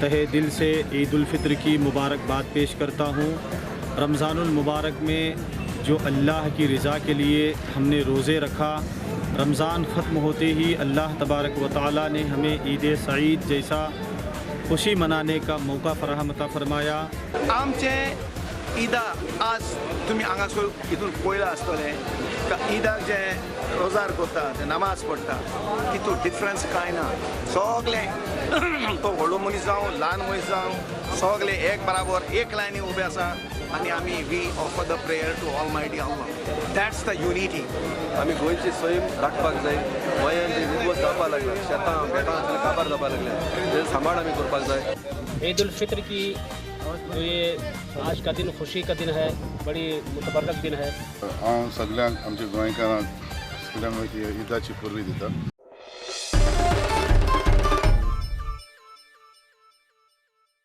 तहे दिल से ईद उल फित्र की मुबारकबाद पेश करता हूँ। रमज़ानुल मुबारक में जो अल्लाह की रज़ा के लिए हमने रोज़े रखा, रमज़ान ख़त्म होते ही अल्लाह तबारक व तआला ने हमें ईद सईद जैसा खुशी मनाने का मौका फराहम अता फरमाया। आमचे ईदा आज तुम्ही हांगासर हितून पळयला आसतले ईदाक जे रोजार करता ते नमाज पडटा तितून डिफरन्स कांय ना। सगळे तो व्हडलो मनीस जावं ल्हान मनीस जावं सगळे एक बराबर एक लायनी उबे आसा आनी आमी we offer the prayer to Almighty Allah. That's the unity. आमी गोंयची सैम राखपाक जाय। गोंयांत जे विद्वत जावपाक लागला, शेतां बेतां काबार जावपाक लागल्या, ते सांबाळ आमी करपाक जाय। ईद उल फित्र की जो ये आज का दिन खुशी का दिन है, बड़ी मुतबरक दिन है। हांव सगळ्यांक आमच्या गोंयकारांक सगळ्यांक ईदाची परबी दिता।